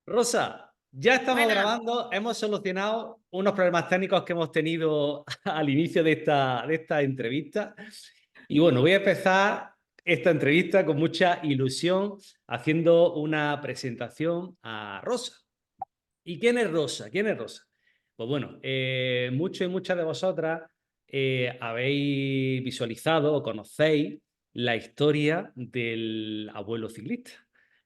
Rosa, ya estamos Buena. grabando, hemos solucionado unos problemas técnicos que hemos tenido al inicio de esta entrevista. Y bueno, voy a empezar esta entrevista con mucha ilusión haciendo una presentación a Rosa. ¿Y quién es Rosa? ¿Quién es Rosa? Pues bueno, muchos y muchas de vosotras habéis visualizado o conocéis la historia del abuelo ciclista,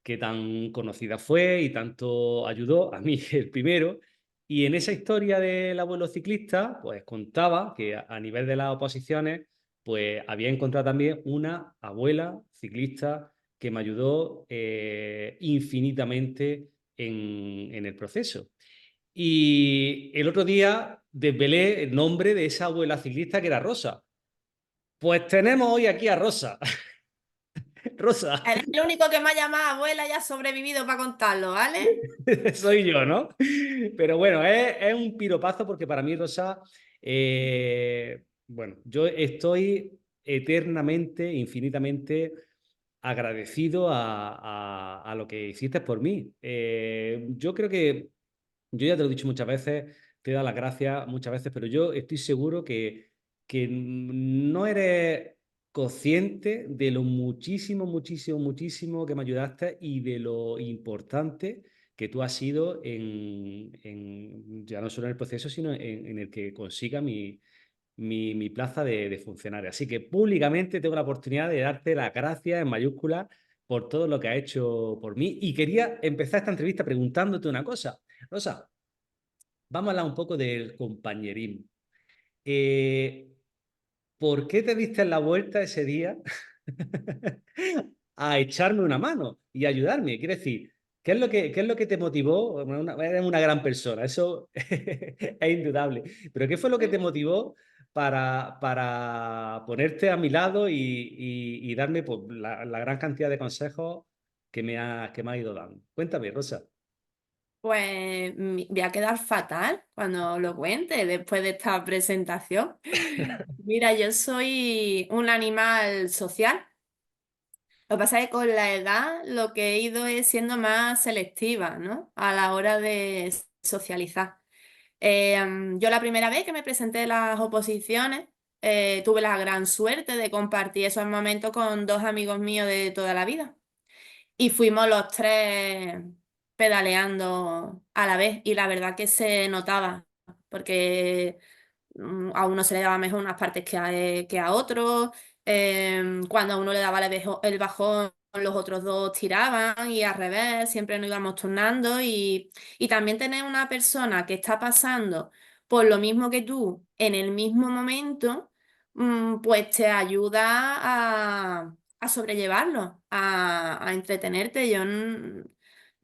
que tan conocida fue y tanto ayudó a mí el primero. Y en esa historia del abuelo ciclista, pues contaba que a nivel de las oposiciones, pues había encontrado también una abuela ciclista que me ayudó infinitamente en el proceso. Y el otro día desvelé el nombre de esa abuela ciclista que era Rosa. Pues tenemos hoy aquí a Rosa. Rosa, Eres el único que me ha llamado abuela y ha sobrevivido para contarlo, ¿vale? soy yo, ¿no? Pero bueno, es un piropazo porque para mí Rosa, bueno, yo estoy eternamente, infinitamente agradecido a lo que hiciste por mí. Yo creo que yo ya te lo he dicho muchas veces, te he dado las gracias muchas veces, pero yo estoy seguro que no eres consciente de lo muchísimo, muchísimo, muchísimo que me ayudaste y de lo importante que tú has sido ya no solo en el proceso, sino en el que consiga mi plaza de funcionario. Así que públicamente tengo la oportunidad de darte las gracias en mayúsculas por todo lo que has hecho por mí. Y quería empezar esta entrevista preguntándote una cosa. Rosa, vamos a hablar un poco del compañerismo. Eh, ¿Por qué te diste la vuelta ese día a echarme una mano y ayudarme? Quiero decir, ¿qué es lo que te motivó? Eres una gran persona, eso es indudable. Pero ¿qué fue lo que te motivó para ponerte a mi lado y darme pues, la gran cantidad de consejos que me ha ido dando? Cuéntame, Rosa. Pues voy a quedar fatal cuando lo cuente después de esta presentación. Mira, yo soy un animal social. Lo que pasa es que con la edad lo que he ido es siendo más selectiva, ¿no? A la hora de socializar. Yo la primera vez que me presenté en las oposiciones, tuve la gran suerte de compartir esos momentos con dos amigos míos de toda la vida. Y fuimos los tres pedaleando a la vez y la verdad que se notaba, porque a uno se le daba mejor unas partes que a otros, cuando a uno le daba el bajón, los otros dos tiraban y al revés, siempre nos íbamos turnando y también tener una persona que está pasando por lo mismo que tú en el mismo momento, pues te ayuda a sobrellevarlo, a entretenerte. Yo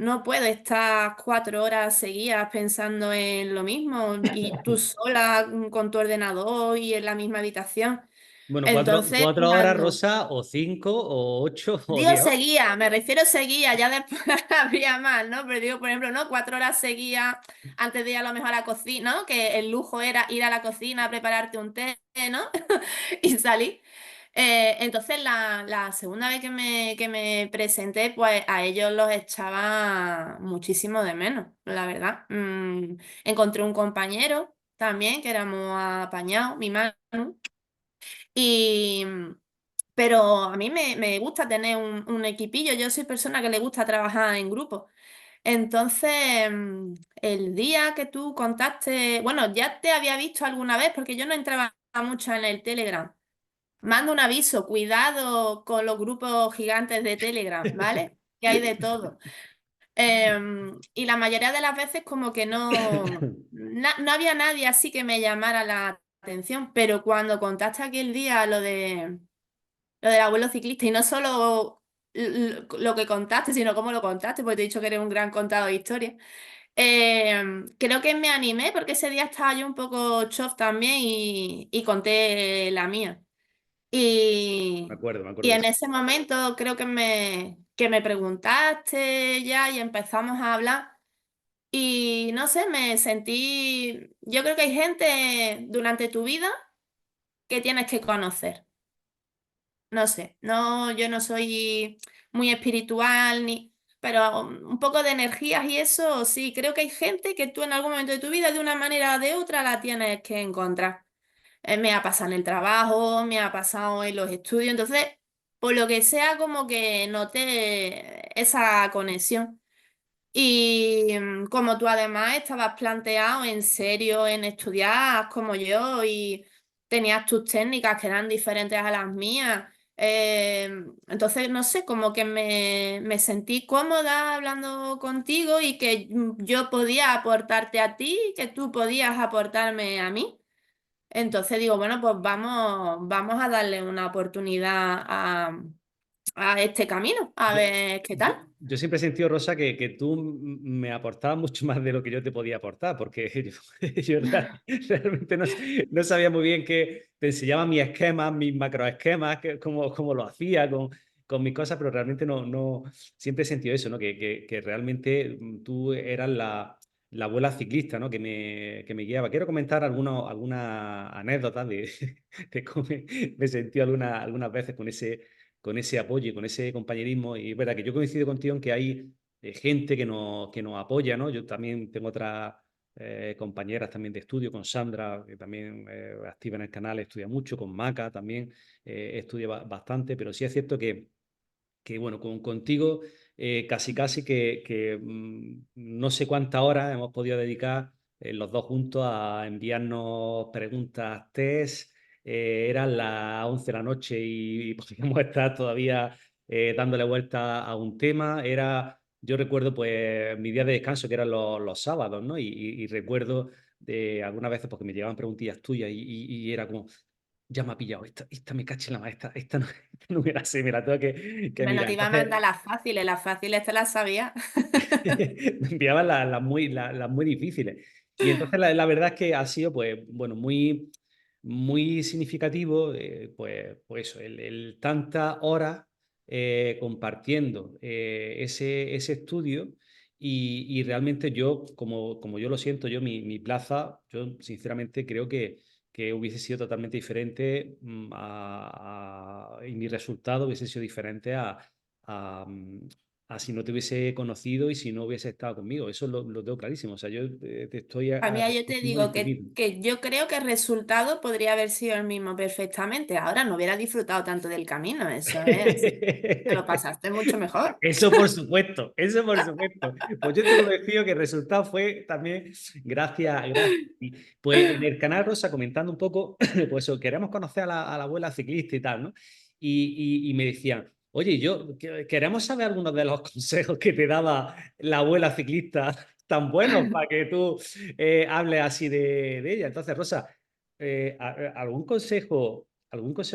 no puedo estar 4 horas seguidas pensando en lo mismo y tú sola con tu ordenador y en la misma habitación. Bueno, cuatro, Entonces, 4 horas, cuando Rosa, o 5, o 8, o digo 10 horas. seguía, me refiero seguía, ya después habría más, ¿no? Pero digo, por ejemplo, ¿no? 4 horas seguidas antes de ir a lo mejor a la cocina, ¿no? Que el lujo era ir a la cocina a prepararte un té, ¿no? Y salir. Entonces, la segunda vez que me presenté, pues a ellos los echaba muchísimo de menos, la verdad. Encontré un compañero también, que éramos apañados, mi Manu, y, pero a mí me gusta tener un equipillo, yo soy persona que le gusta trabajar en grupo. Entonces, el día que tú contaste, bueno, ya te había visto alguna vez porque yo no entraba mucho en el Telegram. Mando un aviso, cuidado con los grupos gigantes de Telegram, ¿vale? Que hay de todo. Y la mayoría de las veces como que no había nadie así que me llamara la atención, pero cuando contaste aquel día lo del abuelo ciclista y no solo lo que contaste, sino cómo lo contaste, porque te he dicho que eres un gran contador de historias. Creo que me animé porque ese día estaba yo un poco chof también y conté la mía. Me Y, acuerdo, me y acuerdo de en eso. ese momento creo que me preguntaste ya y empezamos a hablar. Y no sé, me sentí. Yo creo que hay gente durante tu vida que tienes que conocer. No sé, no, yo no soy muy espiritual ni. pero un poco de energías y eso, sí, creo que hay gente que tú en algún momento de tu vida, de una manera o de otra, la tienes que encontrar. Me ha pasado en el trabajo, me ha pasado en los estudios, entonces, por lo que sea, como que noté esa conexión. Y como tú además estabas planteado en serio en estudiar como yo y tenías tus técnicas que eran diferentes a las mías, entonces no sé, como que me sentí cómoda hablando contigo y que yo podía aportarte a ti, que tú podías aportarme a mí. Entonces digo, bueno, pues vamos a darle una oportunidad a este camino, a Yo, ver qué yo, tal. yo siempre he sentido, Rosa, que tú me aportabas mucho más de lo que yo te podía aportar, porque yo realmente no sabía muy bien que te enseñaba mis esquemas, mis macroesquemas, cómo lo hacía con mis cosas, pero realmente siempre he sentido eso, ¿no? Que realmente tú eras la abuela ciclista, ¿no? Que me guiaba. Quiero comentar algunas anécdotas de cómo me sentí algunas veces con ese apoyo y con ese compañerismo. Y es verdad que yo coincido contigo en que hay gente que nos apoya, ¿no? Yo también tengo otras compañeras también de estudio, con Sandra, que también activa en el canal, estudia mucho, con Maca también estudia bastante, pero sí es cierto que bueno, contigo casi casi que no sé cuántas horas hemos podido dedicar los dos juntos a enviarnos preguntas, test. Eran las 11 de la noche y podíamos estar todavía dándole vuelta a un tema. Yo recuerdo pues mi día de descanso, que eran los sábados, ¿no? Y recuerdo de algunas veces porque me llegaban preguntillas tuyas y era como, ya me ha pillado, esta me caché en la maestra, esta no, esta no me la sé, me la tengo que Menos mirar. te iba a Entonces, mandar las fáciles te las sabía. me enviaban las muy difíciles. Y entonces la verdad es que ha sido, pues, bueno, muy significativo, pues eso, el tantas horas compartiendo ese estudio y realmente yo, como yo lo siento, mi plaza, yo sinceramente creo que hubiese sido totalmente diferente y mi resultado hubiese sido diferente a, a si no te hubiese conocido y si no hubiese estado conmigo. Eso lo tengo clarísimo. O sea, yo te estoy A mí yo te contigo digo infinito. que yo creo que el resultado podría haber sido el mismo perfectamente. Ahora no hubiera disfrutado tanto del camino, eso es. Te lo pasaste mucho mejor. Eso por supuesto, eso por supuesto. Pues yo estoy convencido que el resultado fue también gracias. Pues en el canal Rosa comentando un poco, pues eso, queremos conocer a la abuela ciclista y tal, ¿no? Y me decían, oye, queremos saber algunos de los consejos que te daba la abuela ciclista tan buenos para que tú hables así de ella. Entonces, Rosa, algún consejo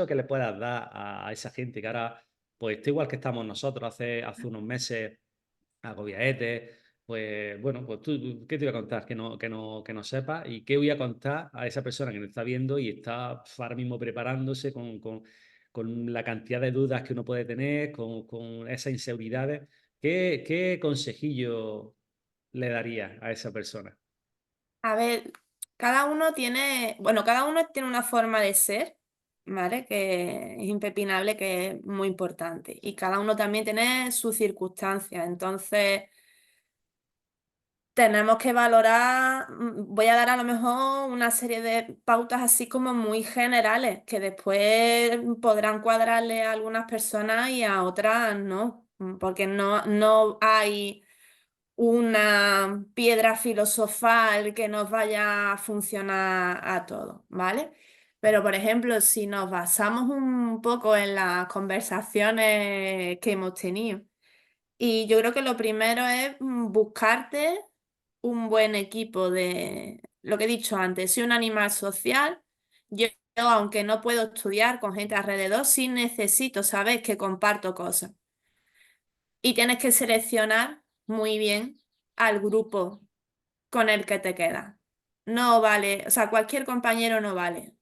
que le puedas dar a esa gente que ahora pues está igual que estamos nosotros hace unos meses, agobiaete, pues bueno, pues tú, ¿qué te voy a contar? Que no sepas y qué voy a contar a esa persona que nos está viendo y está ahora mismo preparándose con la cantidad de dudas que uno puede tener, con esas inseguridades. ¿Qué consejillo le daría a esa persona? A ver, cada uno tiene una forma de ser, ¿vale? Que es impepinable, que es muy importante. Y cada uno también tiene sus circunstancias. Entonces, tenemos que valorar, voy a dar a lo mejor una serie de pautas así como muy generales, que después podrán cuadrarle a algunas personas y a otras no, porque no hay una piedra filosofal que nos vaya a funcionar a todos, ¿vale? Pero, por ejemplo, si nos basamos un poco en las conversaciones que hemos tenido, y yo creo que lo primero es buscarte un buen equipo de, lo que he dicho antes, soy un animal social, yo, aunque no puedo estudiar con gente alrededor, sí necesito saber que comparto cosas. Y tienes que seleccionar muy bien al grupo con el que te quedas. No vale, o sea, cualquier compañero no vale.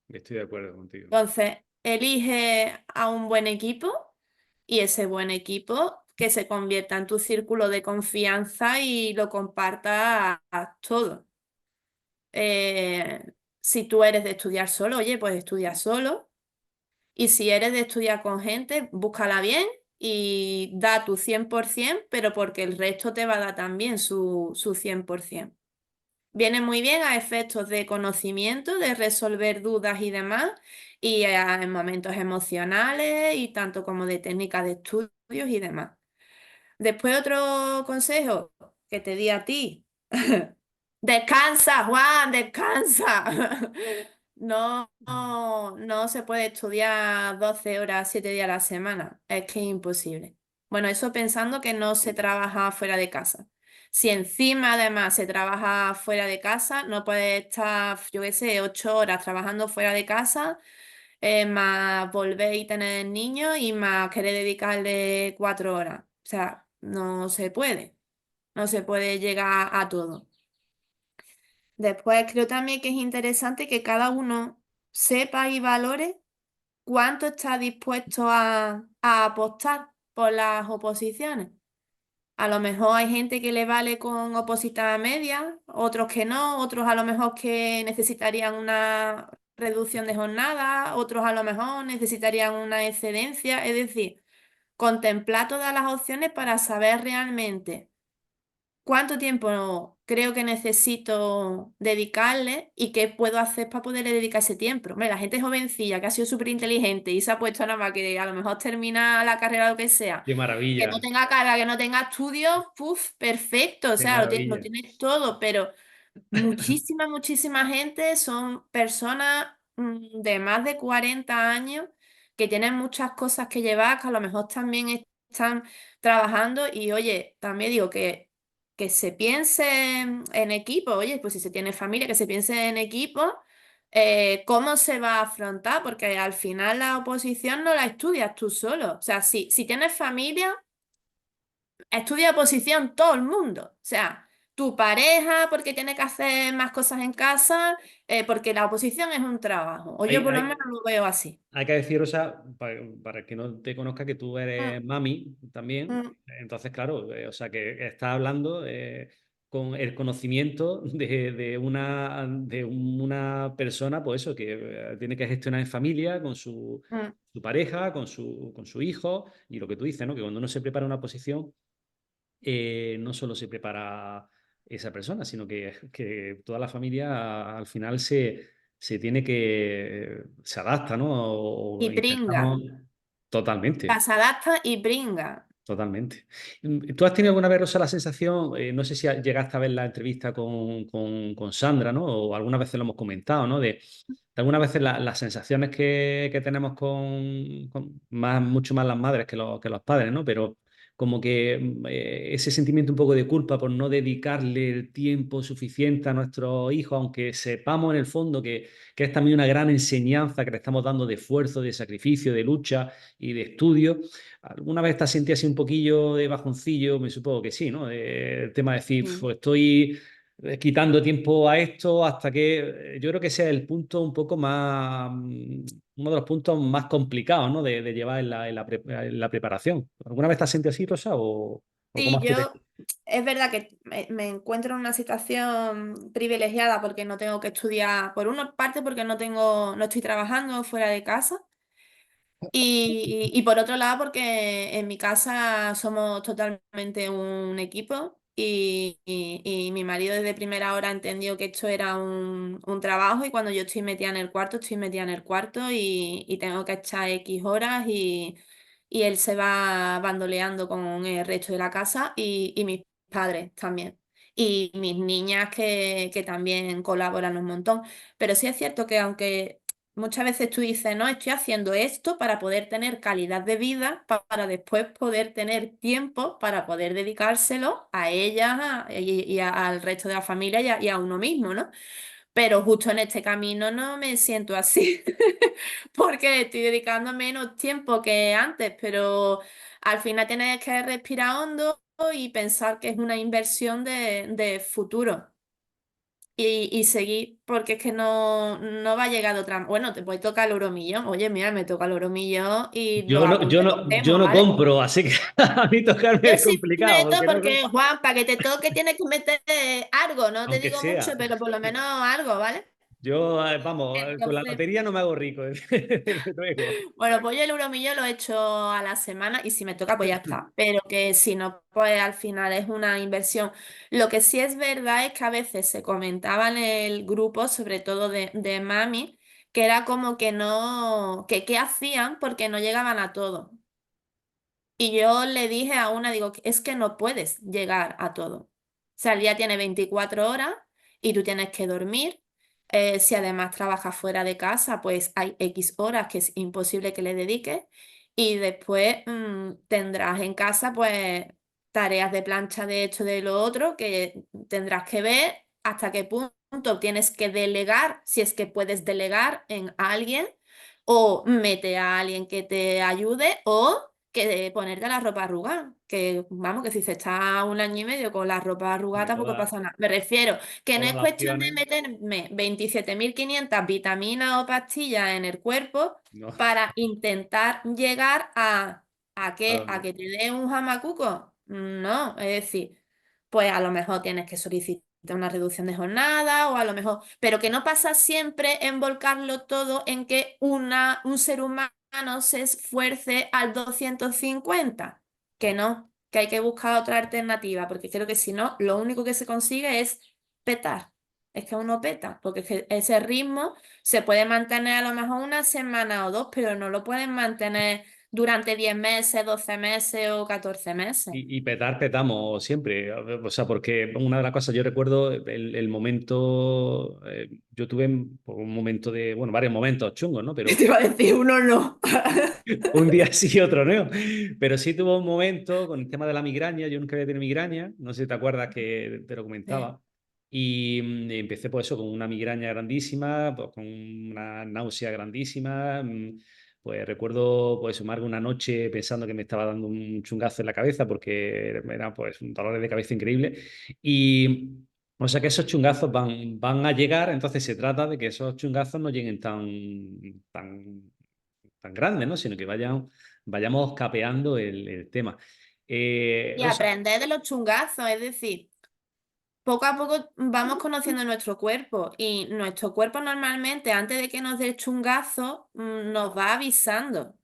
Estoy de acuerdo contigo. Entonces, elige a un buen equipo y ese buen equipo que se convierta en tu círculo de confianza y lo compartas a todo. Si tú eres de estudiar solo, oye, pues estudia solo. Y si eres de estudiar con gente, búscala bien y da tu 100%, pero porque el resto te va a dar también su 100%. Viene muy bien a efectos de conocimiento, de resolver dudas y demás, y en momentos emocionales y tanto como de técnicas de estudios y demás. Después otro consejo que te di a ti. Descansa, Juan, descansa. No se puede estudiar 12 horas, 7 días a la semana. Es que es imposible. Bueno, eso pensando que no se trabaja fuera de casa. Si encima además se trabaja fuera de casa, no puedes estar, yo qué sé, 8 horas trabajando fuera de casa, más volver y tener niños y más querer dedicarle 4 horas. O sea, no se puede. No se puede llegar a todo. Después creo también que es interesante que cada uno sepa y valore cuánto está dispuesto a apostar por las oposiciones. A lo mejor hay gente que le vale con opositar media, otros que no, otros a lo mejor que necesitarían una reducción de jornada, otros a lo mejor necesitarían una excedencia. Es decir, contemplar todas las opciones para saber realmente cuánto tiempo creo que necesito dedicarle y qué puedo hacer para poderle dedicar ese tiempo. Hombre, la gente jovencilla que ha sido súper inteligente y se ha puesto nada más que a lo mejor termina la carrera o lo que sea, Qué que no maravilla, tenga carga, que no tenga estudios, puf, perfecto, o qué sea, lo maravilla. tienes todo, pero muchísima gente son personas de más de 40 años que tienen muchas cosas que llevar, que a lo mejor también están trabajando y oye, también digo que se piense en equipo, oye, pues si se tiene familia, que se piense en equipo, cómo se va a afrontar, porque al final la oposición no la estudias tú solo, o sea, si tienes familia estudia oposición todo el mundo. O sea, tu pareja porque tiene que hacer más cosas en casa, porque la oposición es un trabajo. O yo Hay, por lo hay, menos lo veo así. hay que decir, o sea, para que no te conozca, que tú Mm, eres mami también. mm, Entonces, claro, o sea, que estás hablando con el conocimiento de una persona, pues eso, que tiene que gestionar en familia con mm. su pareja, con su hijo, y lo que tú dices, ¿no? Que cuando uno se prepara una posición, no solo se prepara esa persona, sino que toda la familia al final se adapta, ¿no? Y O intentamos bringa. totalmente. Las adapta y bringa. Totalmente. ¿Tú has tenido alguna vez, Rosa, la sensación, no sé si llegaste a ver la entrevista con Sandra, ¿no? O algunas veces lo hemos comentado, ¿no? De algunas veces las sensaciones que tenemos mucho más las madres que los padres, ¿no? Pero como que ese sentimiento un poco de culpa por no dedicarle el tiempo suficiente a nuestros hijos, aunque sepamos en el fondo que es también una gran enseñanza que le estamos dando de esfuerzo, de sacrificio, de lucha y de estudio. ¿Alguna vez te has sentido así un poquillo de bajoncillo? Me supongo que sí, ¿no? El tema de decir, Sí. "Pues estoy quitando tiempo a esto hasta que yo creo que ese es el punto un poco más, uno de los puntos más complicados, ¿no? De llevar en la preparación. ¿Alguna vez te has sentido así, Rosa? ¿O cómo Sí, has tú? es verdad que me encuentro en una situación privilegiada porque no tengo que estudiar, por una parte porque no estoy trabajando fuera de casa. Y por otro lado, porque en mi casa somos totalmente un equipo y mi marido desde primera hora entendió que esto era un trabajo y cuando yo estoy metida en el cuarto, estoy metida en el cuarto y tengo que echar X horas y él se va bandoleando con el resto de la casa y mis padres también. Y mis niñas que también colaboran un montón. Pero sí es cierto que aunque muchas veces tú dices, no, estoy haciendo esto para poder tener calidad de vida, para después poder tener tiempo para poder dedicárselo a ellas al resto de la familia y a uno mismo, ¿no? Pero justo en este camino no me siento así, porque estoy dedicando menos tiempo que antes, pero al final tienes que respirar hondo y pensar que es una inversión de futuro y seguir, porque es que no va a llegar de otra. Bueno, te puede tocar el euromillón. Oye, mira, me toca el euromillón y Yo los no, yo adultos no, yo cogemos, no ¿vale? compro, así que a mí tocarme Yo es sí complicado, meto porque no, porque, Juan, para que te toque tienes que meter algo, no te aunque digo mucho, sea. pero por lo menos algo, ¿vale? Yo, vamos, con la Entonces, lotería no me hago rico, desde luego. bueno, pues yo el euromillón lo he hecho a la semana y si me toca, pues ya está. Pero que si no, pues al final es una inversión. Lo que sí es verdad es que a veces se comentaba en el grupo, sobre todo de mami, que era como que no, que qué hacían porque no llegaban a todo. Y yo le dije a una, digo, es que no puedes llegar a todo. O sea, el día tiene 24 horas y tú tienes que dormir. Si además trabajas fuera de casa, pues hay X horas que es imposible que le dediques. Y después tendrás en casa, pues, tareas de plancha de esto, de lo otro, que tendrás que ver hasta qué punto tienes que delegar, si es que puedes delegar en alguien, o mete a alguien que te ayude, o que de ponerte la ropa arrugada. Que vamos, que si se está un año y medio con la ropa arrugada Hombre, tampoco pasa nada. Me refiero que no todas es las cuestión de opciones, meterme 27.500 vitaminas o pastillas en el cuerpo no, para intentar llegar ¿a a dónde? que te dé un jamacuco. No, es decir, pues a lo mejor tienes que solicitar una reducción de jornada o a lo mejor, pero que no pasa siempre en volcarlo todo en que un ser humano se esfuerce al 250, que no, que hay que buscar otra alternativa, porque creo que si no, lo único que se consigue es petar. Es que uno peta, porque es que ese ritmo se puede mantener a lo mejor una semana o dos, pero no lo pueden mantener durante 10 meses, 12 meses o 14 meses. Y petar, petamos siempre. O sea, porque una de las cosas, yo recuerdo el momento, yo tuve un momento de, bueno, varios momentos chungos, ¿no? Pero Te iba a decir, uno no. un día sí, otro no. Pero sí tuvo un momento con el tema de la migraña. Yo nunca había tenido migraña. No sé si te acuerdas que te lo Sí. comentaba. Y empecé por eso, con una migraña grandísima, pues, con una náusea grandísima. Pues recuerdo pues sumarme una noche pensando que me estaba dando un chungazo en la cabeza porque era pues un dolor de cabeza increíble. Y o sea que esos chungazos van a llegar, entonces se trata de que esos chungazos no lleguen tan grandes, ¿no? Sino que vayamos capeando el tema. Y O sea, aprender de los chungazos, es decir, poco a poco vamos conociendo nuestro cuerpo y nuestro cuerpo normalmente antes de que nos dé el chungazo nos va avisando.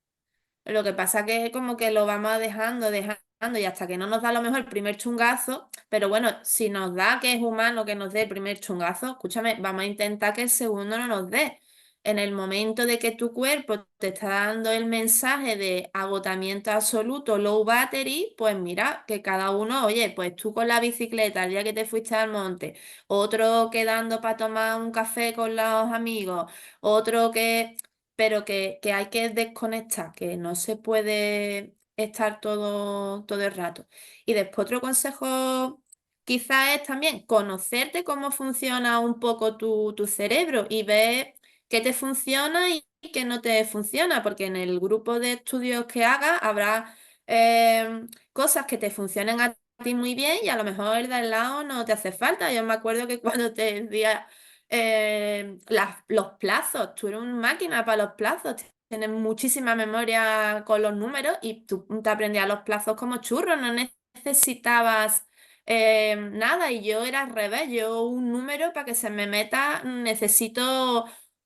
Lo que pasa que como que lo vamos dejando y hasta que no nos da a lo mejor el primer chungazo, pero bueno, si nos da que es humano que nos dé el primer chungazo, escúchame, vamos a intentar que el segundo no nos dé. En el momento de que tu cuerpo te está dando el mensaje de agotamiento absoluto, low battery, pues mira, que cada uno, oye, pues tú con la bicicleta el día que te fuiste al monte, otro quedando para tomar un café con los amigos, otro que pero que hay que desconectar, que no se puede estar todo el rato. Y después otro consejo quizás es también conocerte cómo funciona un poco tu cerebro y ver qué te funciona y qué no te funciona, porque en el grupo de estudios que hagas habrá cosas que te funcionen a ti muy bien y a lo mejor el de al lado no te hace falta. Yo me acuerdo que cuando te decía los plazos, tú eres una máquina para los plazos, tienes muchísima memoria con los números y tú te aprendías los plazos como churros, no necesitabas nada y yo era al revés, yo un número para que se me meta necesito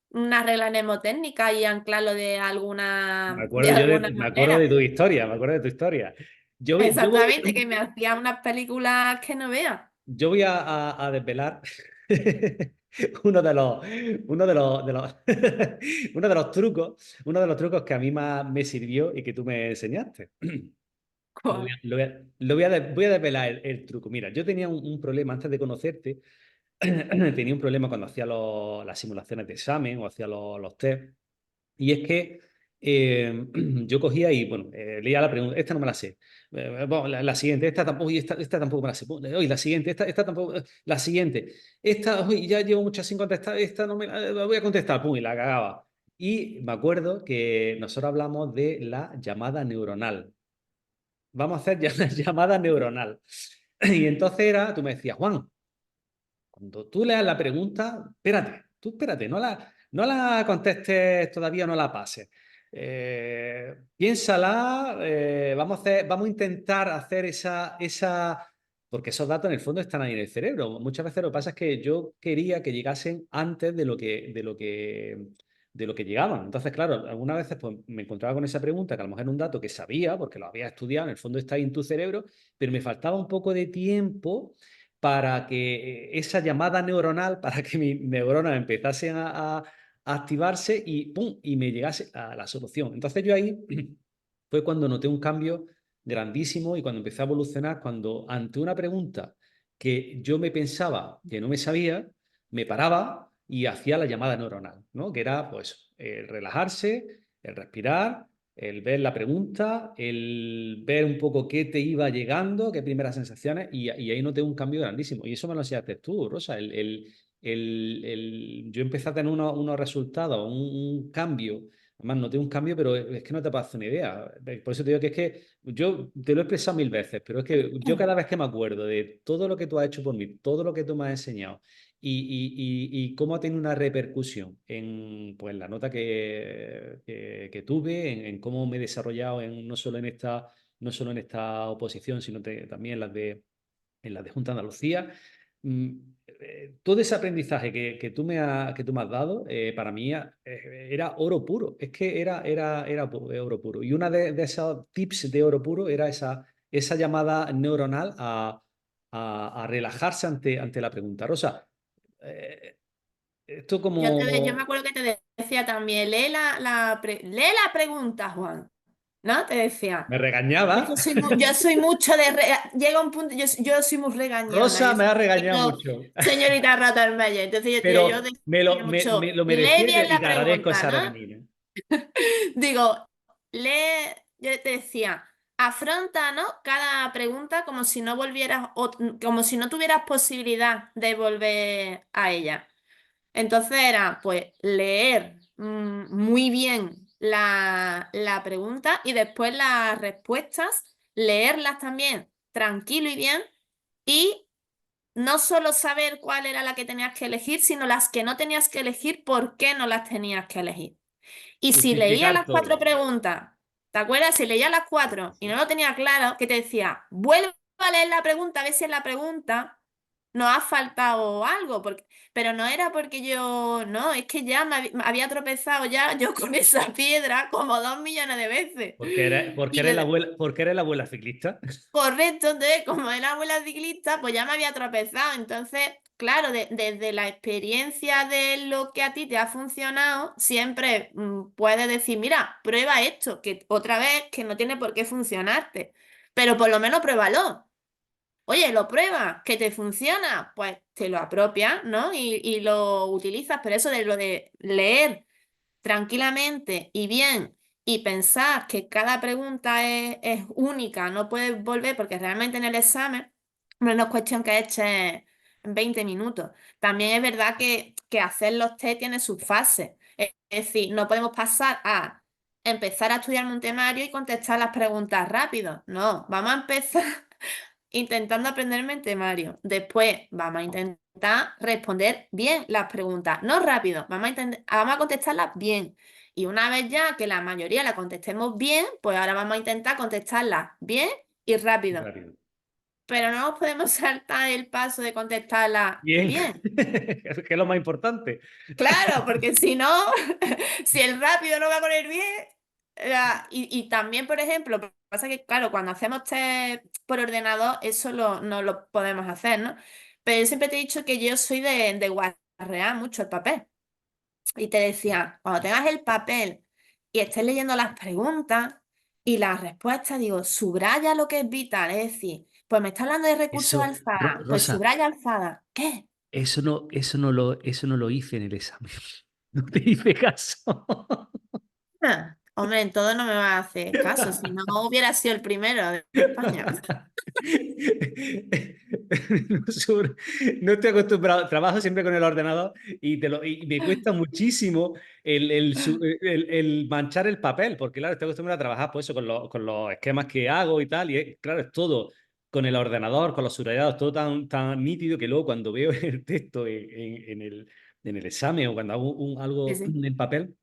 una regla mnemotécnica y anclarlo de alguna me acuerdo de manera. tu historia, me acuerdo de tu historia. Exactamente, que me hacía unas películas que no veas. Yo voy a desvelar uno de los, uno de los trucos que a mí más me sirvió y que tú me enseñaste. Voy a desvelar el truco. Mira, yo tenía un problema antes de conocerte. Tenía un problema cuando hacía las simulaciones de examen o hacía los test. Y es que yo cogía y, bueno, leía la pregunta, esta no me la sé. Bueno, la siguiente, esta tampoco, y esta tampoco me la sé. Hoy la siguiente, esta tampoco, la siguiente. Esta, uy, ya llevo muchas sin contestar, esta no me la voy a contestar, pum, y la cagaba. Y me acuerdo que nosotros hablamos de la llamada neuronal. Vamos a hacer ya la llamada neuronal. Y entonces tú me decías, Juan, cuando tú leas la pregunta, espérate, tú espérate, no la contestes todavía, no la pases. Piénsala, vamos a intentar hacer porque esos datos en el fondo están ahí en el cerebro. Muchas veces lo que pasa es que yo quería que llegasen antes de lo que llegaban. Entonces, claro, algunas veces pues, me encontraba con esa pregunta, que a lo mejor era un dato que sabía, porque lo había estudiado, en el fondo está ahí en tu cerebro, pero me faltaba un poco de tiempo para que esa llamada neuronal, para que mis neuronas empezasen a activarse y ¡pum! Y me llegase a la solución. Entonces yo ahí fue cuando noté un cambio grandísimo y cuando empecé a evolucionar, cuando ante una pregunta que yo me pensaba que no me sabía, me paraba y hacía la llamada neuronal, ¿no? Que era pues el relajarse, el respirar, el ver la pregunta, el ver un poco qué te iba llegando, qué primeras sensaciones, y ahí noté un cambio grandísimo. Y eso me lo enseñaste tú, Rosa. Yo empecé a tener unos resultados, un cambio. Además, noté un cambio, pero es que no te puedo hacer una idea. Por eso te digo que es que yo te lo he expresado 1000 veces, pero es que yo cada vez que me acuerdo de todo lo que tú has hecho por mí, todo lo que tú me has enseñado y cómo ha tenido una repercusión en pues, la nota que tuve, en cómo me he desarrollado no solo en esta oposición, sino también en las de Junta de Andalucía. Todo ese aprendizaje que tú me has dado, para mí era oro puro. Es que era oro puro. Y una de esos tips de oro puro era esa llamada neuronal a relajarse ante la pregunta. Rosa, eh, esto Yo me como acuerdo que te decía también, lee la pregunta, Juan, ¿no? Te decía. me regañaba. Yo soy mucho de... llega un punto, yo soy muy regañona. Rosa Yo me soy ha un regañado poquito mucho, señorita Rottenmeier. Entonces yo pero me decía lo, me, mucho, me lo lee merecía bien y la te agradezco pregunta, esa ¿no? regañina. Digo, lee, yo te decía, afronta, ¿no? Cada pregunta como si no volvieras, como si no tuvieras posibilidad de volver a ella. Entonces era, pues, leer muy bien la pregunta y después las respuestas, leerlas también tranquilo y bien y no solo saber cuál era la que tenías que elegir, sino las que no tenías que elegir, por qué no las tenías que elegir. Y si leías Justificar las cuatro todo. preguntas, ¿te acuerdas? Si leías las cuatro y no lo tenía claro, que te decía, vuelve a leer la pregunta, a ver si en la pregunta nos ha faltado algo, pero no era porque yo, no, es que ya me había tropezado ya yo con esa piedra como 2 millones de veces. Porque eres, porque Y eres la abuela, porque eres la abuela ciclista. correcto, entonces como era abuela ciclista, pues ya me había tropezado. Entonces, claro, desde la experiencia de lo que a ti te ha funcionado, siempre puedes decir, mira, prueba esto, que otra vez que no tiene por qué funcionarte, pero por lo menos pruébalo. Oye, lo pruebas, que te funciona, pues te lo apropias, ¿no? Y lo utilizas, pero eso de lo de leer tranquilamente y bien y pensar que cada pregunta es única, no puedes volver porque realmente en el examen no es cuestión que eches en 20 minutos. También es verdad que hacer los test tiene sus fases. Es decir, no podemos pasar a empezar a estudiar un temario y contestar las preguntas rápido. No, vamos a empezar intentando aprenderme el temario. Después vamos a intentar responder bien las preguntas, no rápido, vamos a contestarlas bien. Y una vez ya que la mayoría la contestemos bien, pues ahora vamos a intentar contestarlas bien y rápido. Rápido. Pero no nos podemos saltar el paso de contestarlas Bien, bien. que es lo más importante. Claro, porque si no, si el rápido no va con el bien. Y también, por ejemplo, pasa que, claro, cuando hacemos test por ordenador, eso no lo podemos hacer, ¿no? Pero yo siempre te he dicho que yo soy de guarrear mucho el papel. Y te decía, cuando tengas el papel y estés leyendo las preguntas y las respuestas, digo, subraya lo que es vital. Es decir, pues me está hablando de recursos Eso, alzada, pues Rosa, subraya alzada. ¿Qué? eso no lo hice en el examen. No te hice caso. Hombre, en todo no me va a hacer caso, si no hubiera sido el primero de España. No estoy acostumbrado, trabajo siempre con el ordenador y me cuesta muchísimo el manchar el papel, porque claro, estoy acostumbrado a trabajar pues, eso, con los esquemas que hago y tal, y claro, es todo con el ordenador, con los subrayados, todo tan nítido que luego cuando veo el texto en el examen o cuando hago Sí, algo sí. en papel,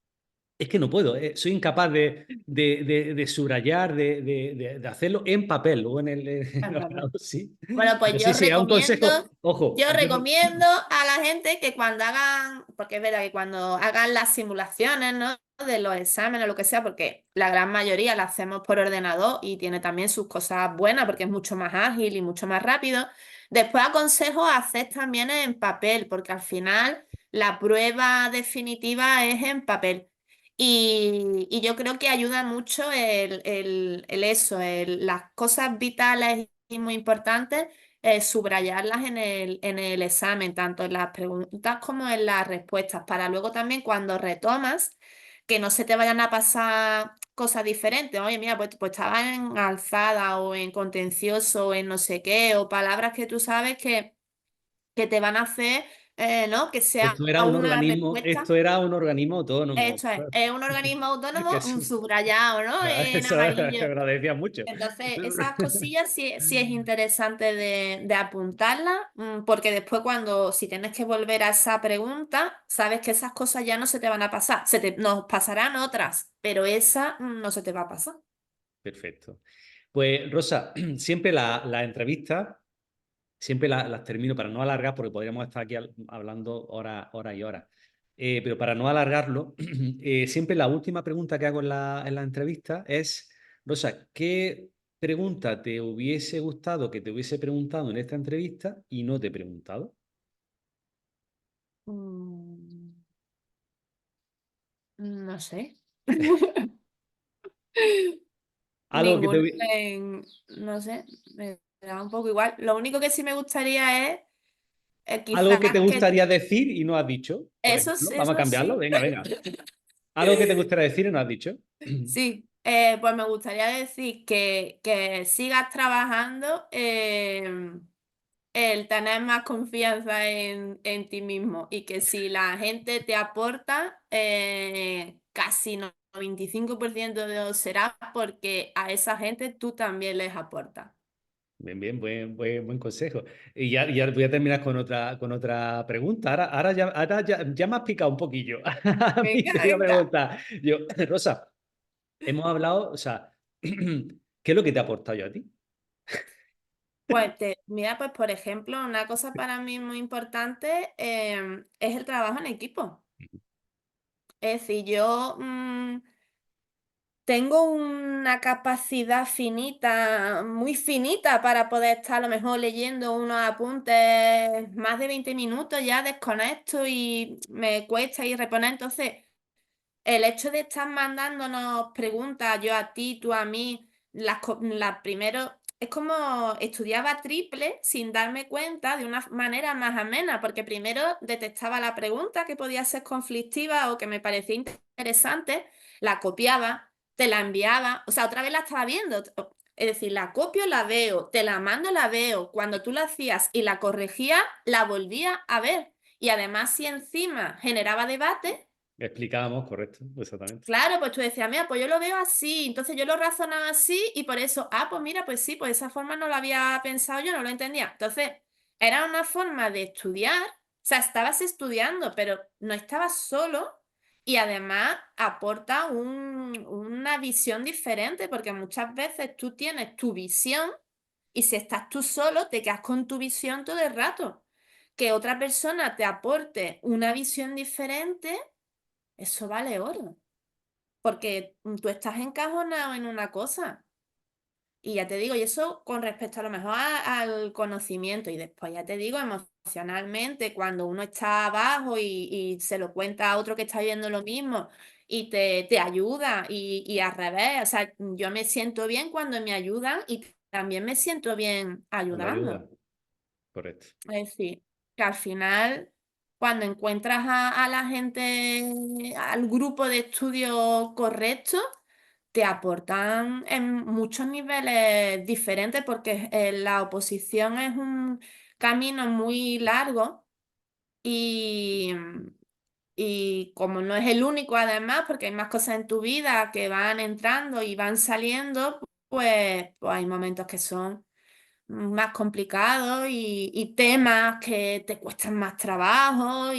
es que no puedo, soy incapaz de subrayar, de hacerlo en papel o en en el ordenador, sí. Bueno, pues Pero sí, sí, es un consejo. Ojo, yo recomiendo a la gente que cuando hagan, porque es verdad que cuando hagan las simulaciones, ¿no? De los exámenes o lo que sea, porque la gran mayoría la hacemos por ordenador y tiene también sus cosas buenas porque es mucho más ágil y mucho más rápido. Después aconsejo hacer también en papel, porque al final la prueba definitiva es en papel. Y yo creo que ayuda mucho el eso, las cosas vitales y muy importantes, subrayarlas en el examen, tanto en las preguntas como en las respuestas, para luego también cuando retomas, que no se te vayan a pasar cosas diferentes. Oye, mira, pues estaba en alzada o en contencioso o en no sé qué, o palabras que tú sabes que te van a hacer, ¿no? Que sea una respuesta. Esto era un organismo autónomo. Esto es un organismo autónomo Que eso, subrayado, ¿no? En eso amarillo. me lo decía mucho. Entonces, esas cosillas sí es interesante de apuntarlas, porque después si tienes que volver a esa pregunta, sabes que esas cosas ya no se te van a pasar. Nos pasarán otras, pero esa no se te va a pasar. Perfecto. Pues Rosa, siempre la entrevista, siempre las termino para no alargar, porque podríamos estar aquí hablando horas y horas. Pero para no alargarlo, siempre la última pregunta que hago en la entrevista es, Rosa, ¿qué pregunta te hubiese gustado que te hubiese preguntado en esta entrevista y no te he preguntado? Mm, no sé. Algo que te Ninguno, hubiese... no sé, me da un poco igual. Lo único que sí me gustaría es Algo quizás que te que gustaría decir y no has dicho, por ejemplo. Vamos a eso cambiarlo. sí. Venga, venga. Algo que te gustaría decir y no has dicho. Sí, pues me gustaría decir que sigas trabajando el tener más confianza en ti mismo y que si la gente te aporta, casi 95% de será porque a esa gente tú también les aportas. Bien, bien, buen consejo. Y ya voy a terminar con otra pregunta. Ahora ya me has picado un poquillo. A mí Venga, te iba a venga. preguntar. Yo, Rosa, hemos hablado, o sea, ¿qué es lo que te ha aportado yo a ti? Pues mira, pues por ejemplo, una cosa para mí muy importante es el trabajo en equipo. Es decir, yo tengo una capacidad finita, muy finita para poder estar a lo mejor leyendo unos apuntes más de 20 minutos, ya desconecto y me cuesta ir reponer. Entonces, el hecho de estar mandándonos preguntas, yo a ti, tú a mí, las primero, es como estudiaba triple sin darme cuenta de una manera más amena, porque primero detectaba la pregunta que podía ser conflictiva o que me parecía interesante, la copiaba, te la enviaba, o sea, otra vez la estaba viendo. Es decir, la copio, la veo, te la mando, la veo. Cuando tú la hacías y la corregía, la volvía a ver. Y además, si encima generaba debate, Explicábamos, correcto, exactamente. claro, pues tú decías, mira, pues yo lo veo así, entonces yo lo razonaba así y por eso, pues mira, pues sí, pues de esa forma no lo había pensado yo, no lo entendía. Entonces, era una forma de estudiar, o sea, estabas estudiando, pero no estabas solo y además aporta una visión diferente, porque muchas veces tú tienes tu visión y si estás tú solo, te quedas con tu visión todo el rato. Que otra persona te aporte una visión diferente, eso vale oro porque tú estás encajonado en una cosa. Y ya te digo, y eso con respecto a lo mejor al conocimiento. Y después ya te digo, emocionalmente, cuando uno está abajo y se lo cuenta a otro que está viendo lo mismo y te ayuda y al revés. O sea, yo me siento bien cuando me ayudan y también me siento bien Con la ayuda, ayudando. correcto. Es decir, que al final, cuando encuentras a la gente, al grupo de estudio correcto, te aportan en muchos niveles diferentes porque la oposición es un camino muy largo y, y como no es el único además, porque hay más cosas en tu vida que van entrando y van saliendo, pues hay momentos que son más complicados y temas que te cuestan más trabajo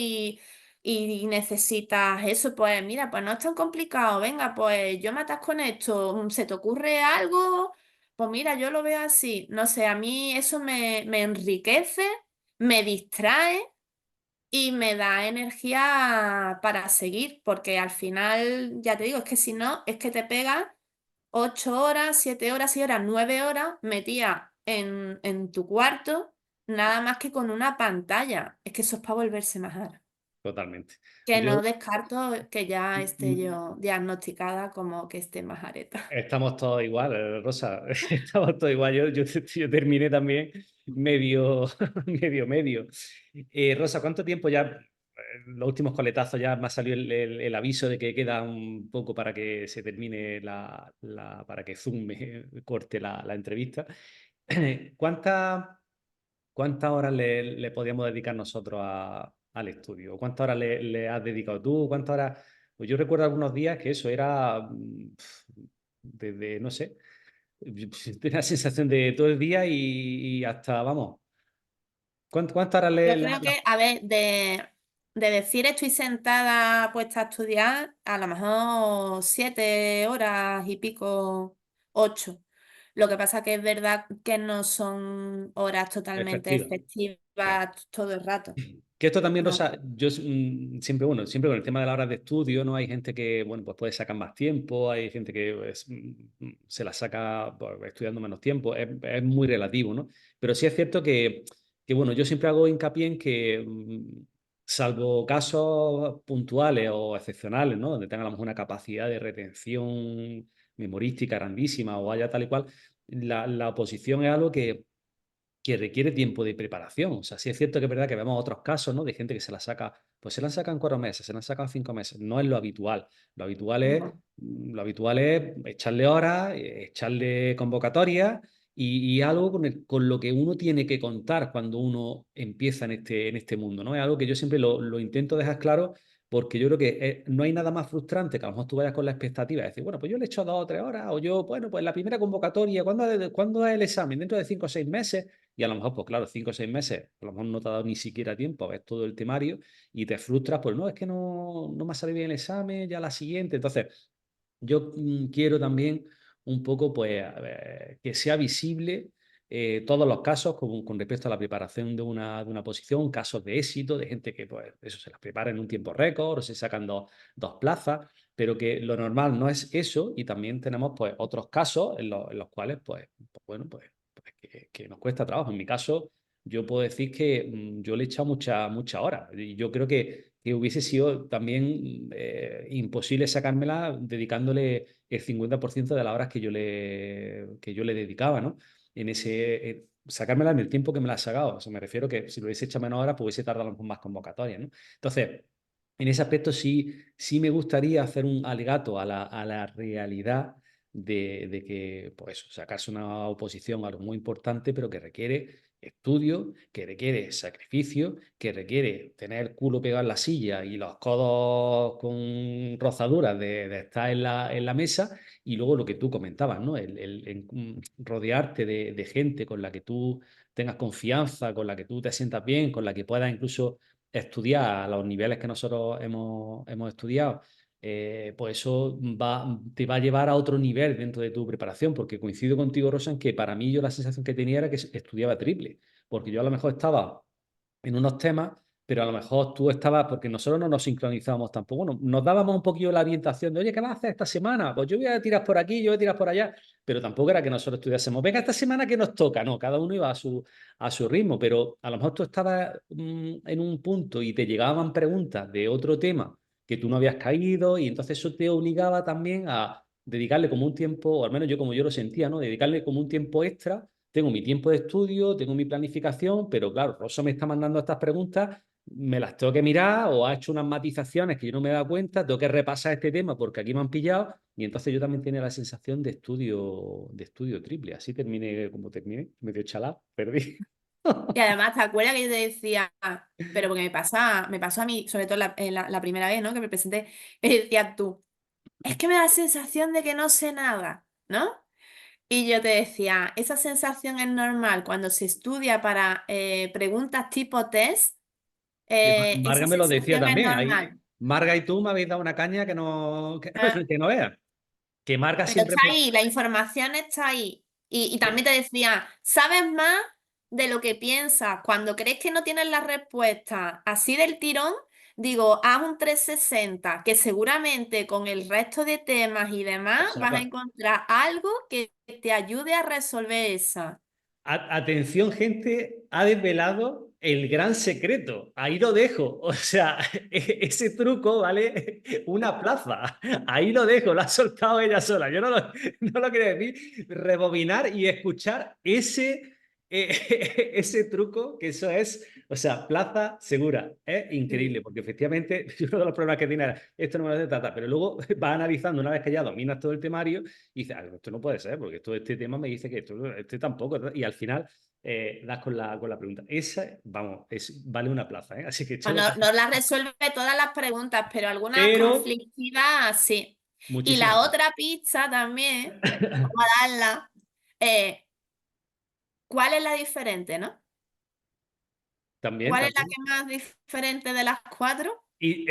y necesitas eso, pues mira, pues no es tan complicado, venga, pues yo me atasco con esto, ¿se te ocurre algo? Pues mira, yo lo veo así, no sé, a mí eso me enriquece, me distrae y me da energía para seguir, porque al final, ya te digo, es que si no, es que te pegas 8 horas, 7 horas, 6 horas, 9 horas metida en tu cuarto, nada más que con una pantalla. Es que eso es para volverse majar. Totalmente. Que Yo, no descarto que ya esté yo diagnosticada como que esté majareta. Estamos todos igual, Rosa. Estamos todos igual. Yo terminé también medio, medio. Rosa, ¿cuánto tiempo ya? Los últimos coletazos ya me ha salido el aviso de que queda un poco para que se termine para que Zoom me corte la entrevista. ¿Cuántas cuántas horas le podíamos dedicar nosotros al estudio? ¿Cuántas horas le has dedicado tú? ¿Cuántas horas? Pues yo recuerdo algunos días que eso era desde, no sé, tenía la sensación de todo el día y hasta, vamos, ¿cuántas horas Yo creo que, a ver, de decir estoy sentada puesta a estudiar, a lo mejor 7 horas y pico, 8. Lo que pasa que es verdad que no son horas totalmente efectivas? efectivas todo el rato. Que esto también, No. Rosa, yo siempre, bueno, siempre con el tema de las horas de estudio, ¿no? Hay gente que, bueno, pues puede sacar más tiempo, hay gente que pues, se la saca pues, estudiando menos tiempo, es muy relativo, ¿no? Pero sí es cierto bueno, yo siempre hago hincapié en que, salvo casos puntuales o excepcionales, ¿no? Donde tenga a lo mejor una capacidad de retención memorística grandísima o haya tal y cual, la oposición es algo que requiere tiempo de preparación. O sea, sí es cierto que es verdad que vemos otros casos, ¿no? De gente que se la saca, pues se la sacan 4 meses, se la sacan 5 meses. No es lo habitual. No. Lo habitual es echarle horas, echarle convocatorias y algo con lo que uno tiene que contar cuando uno empieza en este mundo, ¿no? Es algo que yo siempre lo intento dejar claro porque yo creo que no hay nada más frustrante que a lo mejor tú vayas con la expectativa de decir, bueno, pues yo le he hecho 2 o 3 horas, o yo, bueno, pues la primera convocatoria, ¿cuándo es el examen? ¿Dentro de 5 o 6 meses? Y a lo mejor, pues claro, 5 o 6 meses, a lo mejor no te ha dado ni siquiera tiempo a ver todo el temario y te frustras, pues no, es que no me ha salido bien el examen, ya la siguiente. Entonces, yo quiero también un poco, pues, a ver, que sea visible todos los casos con respecto a la preparación de una posición, casos de éxito, de gente que, pues, eso se las prepara en un tiempo récord, o se sacan dos plazas, pero que lo normal no es eso y también tenemos, pues, otros casos en los cuales, pues, bueno, pues que nos cuesta trabajo. En mi caso, yo puedo decir que yo le he echado muchas horas y yo creo que hubiese sido también imposible sacármela dedicándole el 50% de las horas que yo le dedicaba, ¿no? Sacármela en el tiempo que me la ha sacado. O sea, me refiero que si lo hubiese hecho menos horas, pues hubiese tardado más convocatorias, ¿no? Entonces, en ese aspecto sí me gustaría hacer un alegato a la realidad de que, pues eso, sacarse una oposición a algo muy importante, pero que requiere estudio, que requiere sacrificio, que requiere tener el culo pegado en la silla y los codos con rozaduras de estar en la mesa, y luego lo que tú comentabas, ¿no? Rodearte de gente con la que tú tengas confianza, con la que tú te sientas bien, con la que puedas incluso estudiar a los niveles que nosotros hemos estudiado. Pues eso te va a llevar a otro nivel dentro de tu preparación, porque coincido contigo, Rosa, en que para mí yo la sensación que tenía era que estudiaba triple, porque yo a lo mejor estaba en unos temas, pero a lo mejor tú estabas, porque nosotros no nos sincronizábamos tampoco, bueno, nos dábamos un poquillo la orientación de, oye, ¿qué vas a hacer esta semana? Pues yo voy a tirar por aquí, yo voy a tirar por allá, pero tampoco era que nosotros estudiásemos, venga, esta semana que nos toca, no, cada uno iba a su ritmo, pero a lo mejor tú estabas en un punto y te llegaban preguntas de otro tema que tú no habías caído y entonces eso te obligaba también a dedicarle como un tiempo, o al menos yo como yo lo sentía, ¿no? Dedicarle como un tiempo extra. Tengo mi tiempo de estudio, tengo mi planificación, pero claro, Rosa me está mandando estas preguntas, me las tengo que mirar o ha hecho unas matizaciones que yo no me he dado cuenta, tengo que repasar este tema porque aquí me han pillado y entonces yo también tenía la sensación de estudio triple. Así terminé como terminé, medio chalado, perdí. Y además, ¿te acuerdas que yo te decía, pero porque me pasó a mí, sobre todo la primera vez, ¿no? Que me presenté, me decías tú, es que me da la sensación de que no sé nada, ¿no? Y yo te decía, esa sensación es normal cuando se estudia para preguntas tipo test, Marga Esa me lo decía sensación es también. Ahí, normal. Marga y tú me habéis dado una caña que no, que, Ah, que no veas. Que Marga pero siempre está ahí, la información está ahí. Y también te decía, ¿sabes más de lo que piensas? Cuando crees que no tienes la respuesta así del tirón, digo, haz un 360 que seguramente con el resto de temas y lo demás vas a saca. encontrar algo que te ayude a resolver esa. Atención, gente, ha desvelado el gran secreto. Ahí lo dejo. O sea, ese truco vale una plaza. Ahí lo dejo, lo ha soltado ella sola. Yo no lo quería decir. Rebobinar y escuchar ese truco, que eso es, o sea, plaza segura. Es Sí. increíble, porque efectivamente uno de los problemas que tiene era, esto no me lo hace tratar, pero luego va analizando una vez que ya dominas todo el temario y dices, ah, esto no puede ser, porque todo este tema me dice que esto este tampoco, y al final das con la pregunta. Esa, vamos, vale una plaza, ¿eh? Así que No, échale una... no las resuelve todas las preguntas, pero algunas Pero conflictivas sí. Y muchísimas la más. otra pizza también, vamos a darla. eh, ¿Cuál es la diferente, no? También, ¿Cuál es la también. que más diferente de las cuatro? Y,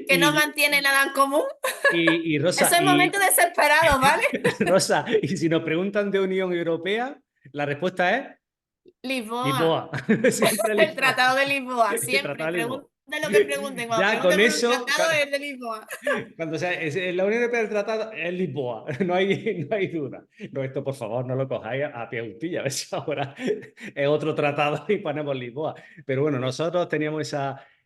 Que no y, mantiene nada en común. y Eso Rosa, es momento desesperado, ¿vale? Rosa, y si nos preguntan de Unión Europea, la respuesta es Lisboa. Lisboa. Siempre El Lisboa. Tratado de Lisboa, El siempre. Tratado de Lisboa. Pregunten lo que pregunten. Cuando Ya con pregunten por un eso, tratado es de Lisboa. cuando sea la Unión Europea del Tratado es Lisboa, no hay duda. No, esto por favor no lo cojáis a pie juntilla, a ver si ahora es otro tratado y ponemos Lisboa. Pero bueno, nosotros teníamos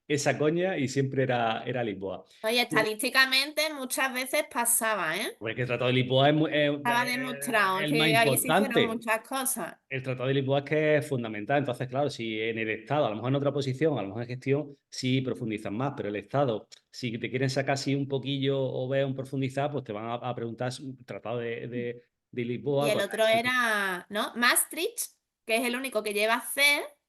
esa coña y siempre era Lisboa. Oye, estadísticamente muchas veces pasaba, ¿eh? Pues que el Tratado de Lisboa Estaba demostrado el más que ahí se hicieron importante. muchas cosas. El Tratado de Lisboa es que es fundamental. Entonces, claro, si en el Estado, a lo mejor en otra posición, a lo mejor en gestión, sí profundizan más, pero el Estado, si te quieren sacar así un poquillo o ver un profundizar, pues te van a preguntar un Tratado de Y Lisboa el con otro era, ¿no? Maastricht, que es el único que lleva C,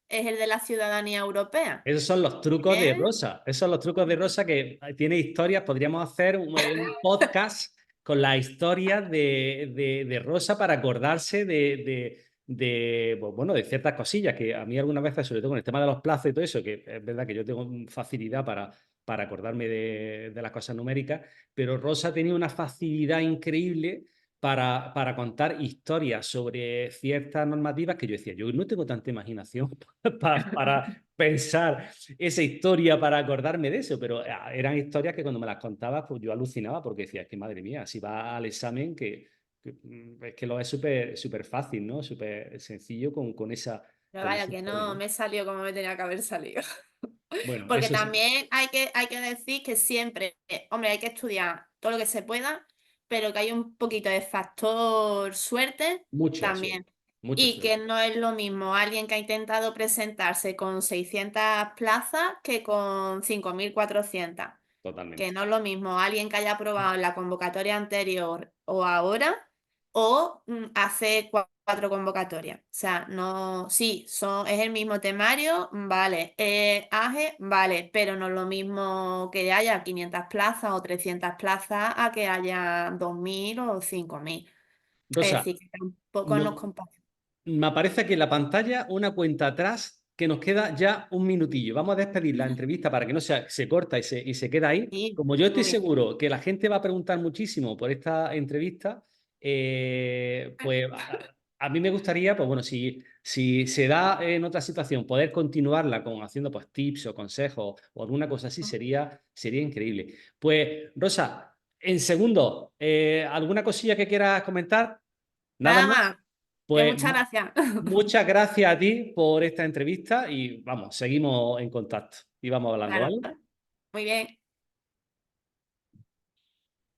es el de la ciudadanía europea. Esos son los trucos de ¿Eh? Rosa. Esos son los trucos de Rosa que tiene historias. Podríamos hacer un podcast con la historia de Rosa para acordarse pues, bueno, de ciertas cosillas que a mí algunas veces, sobre todo con el tema de los plazos y todo eso, que es verdad que yo tengo facilidad para acordarme de las cosas numéricas, pero Rosa tenía una facilidad increíble para contar historias sobre ciertas normativas que yo decía, yo no tengo tanta imaginación para pensar esa historia, para acordarme de eso, pero eran historias que cuando me las contabas, pues yo alucinaba porque decía, es que madre mía, si va al examen, es que lo es súper fácil, ¿no? Súper sencillo Pero con vaya esa que historia, no ¿no? me salió como me tenía que haber salido. Bueno, Porque eso es también hay que decir que siempre, hombre, hay que estudiar todo lo que se pueda, pero que hay un poquito de factor suerte mucha suerte, también. mucha Y que suerte, no es lo mismo alguien que ha intentado presentarse con 600 plazas que con 5.400. Que totalmente. no es lo mismo alguien que haya aprobado en la convocatoria anterior o ahora o hace cuatro convocatorias. O sea, no, sí, es el mismo temario, vale, AGE, vale, pero no es lo mismo que haya 500 plazas o 300 plazas a que haya 2.000 o 5.000. Es Rosa, decir, que tampoco nos no, comparamos. me aparece aquí en la pantalla una cuenta atrás que nos queda ya un minutillo. Vamos a despedir la entrevista para que no se corta y se queda ahí. Sí, Como yo estoy muy bien. seguro que la gente va a preguntar muchísimo por esta entrevista, pues a mí me gustaría, pues bueno, si se da en otra situación, poder continuarla con haciendo pues tips o consejos o alguna cosa así, sería increíble. Pues Rosa, en segundo, ¿alguna cosilla que quieras comentar? ¿Nada Nada más? más, que Pues muchas gracias. muchas gracias a ti por esta entrevista y vamos, seguimos en contacto y vamos hablando, Claro, ¿vale? muy bien.